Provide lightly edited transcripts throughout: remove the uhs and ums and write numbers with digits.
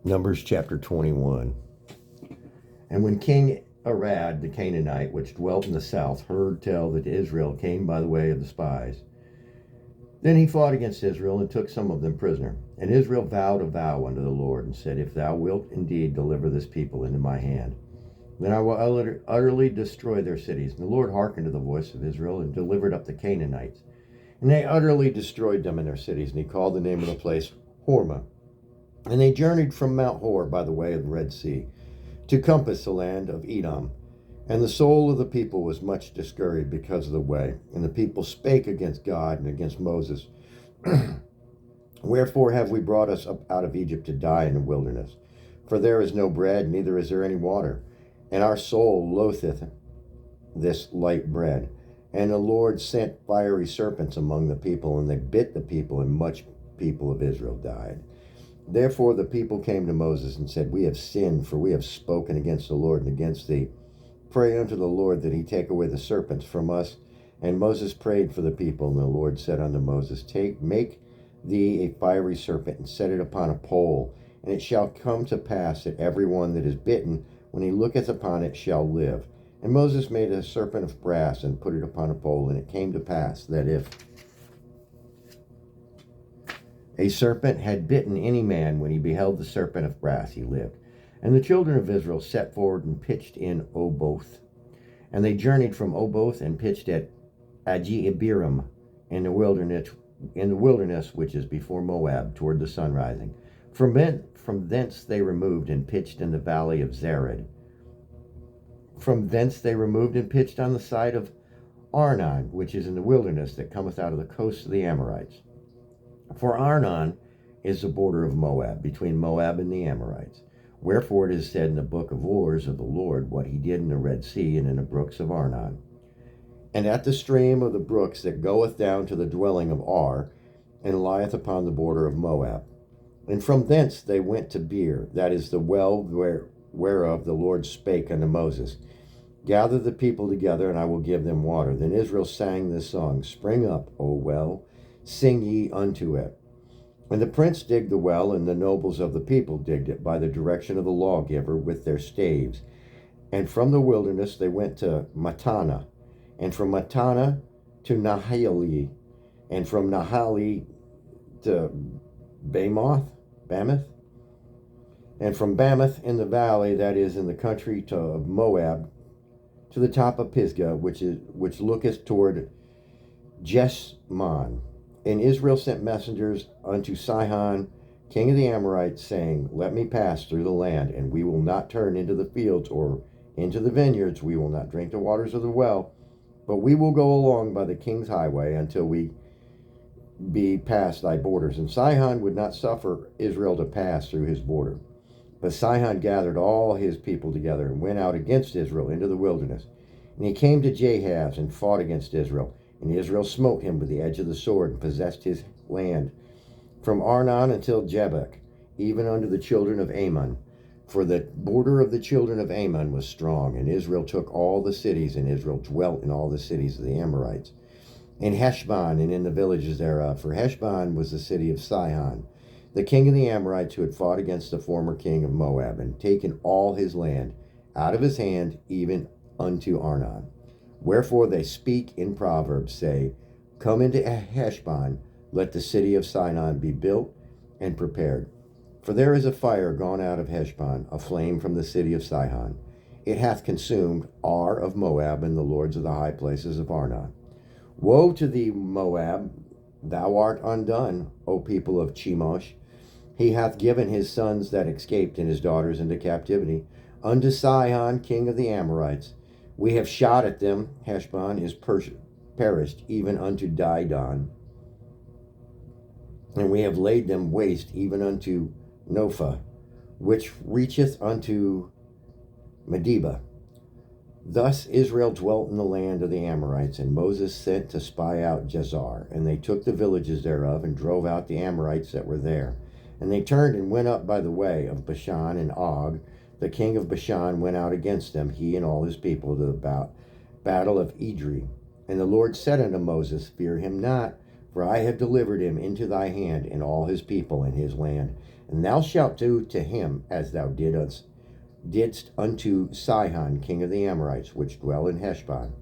Numbers chapter 21. And when King Arad the Canaanite, which dwelt in the south, heard tell that Israel came by the way of the spies, then he fought against Israel and took some of them prisoner. And Israel vowed a vow unto the Lord, and said, If thou wilt indeed deliver this people into my hand, then I will utterly destroy their cities. And the Lord hearkened to the voice of Israel, and delivered up the Canaanites. And they utterly destroyed them in their cities. And he called the name of the place Hormah. And they journeyed from Mount Hor by the way of the Red Sea, to compass the land of Edom. And the soul of the people was much discouraged because of the way. And the people spake against God and against Moses. Wherefore have we brought us up out of Egypt to die in the wilderness? For there is no bread, neither is there any water. And our soul loatheth this light bread. And the Lord sent fiery serpents among the people, and they bit the people, and much people of Israel died. Therefore the people came to Moses and said, We have sinned, for we have spoken against the Lord and against thee. Pray unto the Lord that he take away the serpents from us. And Moses prayed for the people, and the Lord said unto Moses, Make thee a fiery serpent, and set it upon a pole. And it shall come to pass that every one that is bitten, when he looketh upon it, shall live. And Moses made a serpent of brass, and put it upon a pole. And it came to pass that if a serpent had bitten any man, when he beheld the serpent of brass, he lived. And the children of Israel set forward and pitched in Oboth. And they journeyed from Oboth and pitched at Aji-Abiram in the wilderness which is before Moab, toward the sun rising. From thence they removed and pitched in the valley of Zered. From thence they removed and pitched on the side of Arnon, which is in the wilderness that cometh out of the coast of the Amorites. For Arnon is the border of Moab, between Moab and the Amorites. Wherefore it is said in the book of wars of the Lord, what he did in the Red Sea and in the brooks of Arnon. And at the stream of the brooks that goeth down to the dwelling of Ar, and lieth upon the border of Moab. And from thence they went to Beer, that is the well whereof the Lord spake unto Moses. Gather the people together, and I will give them water. Then Israel sang this song, Spring up, O well, sing ye unto it. And the prince digged the well, and the nobles of the people digged it by the direction of the lawgiver with their staves. And from the wilderness they went to Matana, and from Matana to Nahali, and from Nahali to Bamoth, and from Bamoth in the valley that is in the country of Moab, to the top of Pisgah, which looketh toward Jeshmon. And Israel sent messengers unto Sihon, king of the Amorites, saying, Let me pass through the land, and we will not turn into the fields or into the vineyards. We will not drink the waters of the well, but we will go along by the king's highway until we be past thy borders. And Sihon would not suffer Israel to pass through his border. But Sihon gathered all his people together and went out against Israel into the wilderness. And he came to Jahaz and fought against Israel. And Israel smote him with the edge of the sword, and possessed his land from Arnon until Jabbok, even unto the children of Ammon. For the border of the children of Ammon was strong, and Israel took all the cities, and Israel dwelt in all the cities of the Amorites. In Heshbon and in the villages thereof, for Heshbon was the city of Sihon, the king of the Amorites, who had fought against the former king of Moab, and taken all his land out of his hand, even unto Arnon. Wherefore they speak in Proverbs, say, Come into Heshbon, let the city of Sihon be built and prepared. For there is a fire gone out of Heshbon, a flame from the city of Sihon. It hath consumed Ar of Moab, and the lords of the high places of Arnon. Woe to thee, Moab! Thou art undone, O people of Chemosh. He hath given his sons that escaped and his daughters into captivity, unto Sihon, king of the Amorites. We have shot at them. Heshbon is perished, even unto Didon. And we have laid them waste, even unto Nophah, which reacheth unto Medeba. Thus Israel dwelt in the land of the Amorites, and Moses sent to spy out Jazer. And they took the villages thereof, and drove out the Amorites that were there. And they turned and went up by the way of Bashan, and Og, the king of Bashan, went out against them, he and all his people, to the battle of Edrei. And the Lord said unto Moses, Fear him not, For I have delivered him into thy hand, and all his people and his land. And thou shalt do to him as thou didst unto Sihon king of the Amorites, which dwell in Heshbon.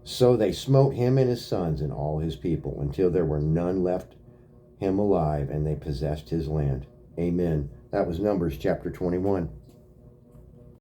So they smote him and his sons and all his people, until there were none left him alive, and they possessed his land. Amen. That was Numbers chapter 21.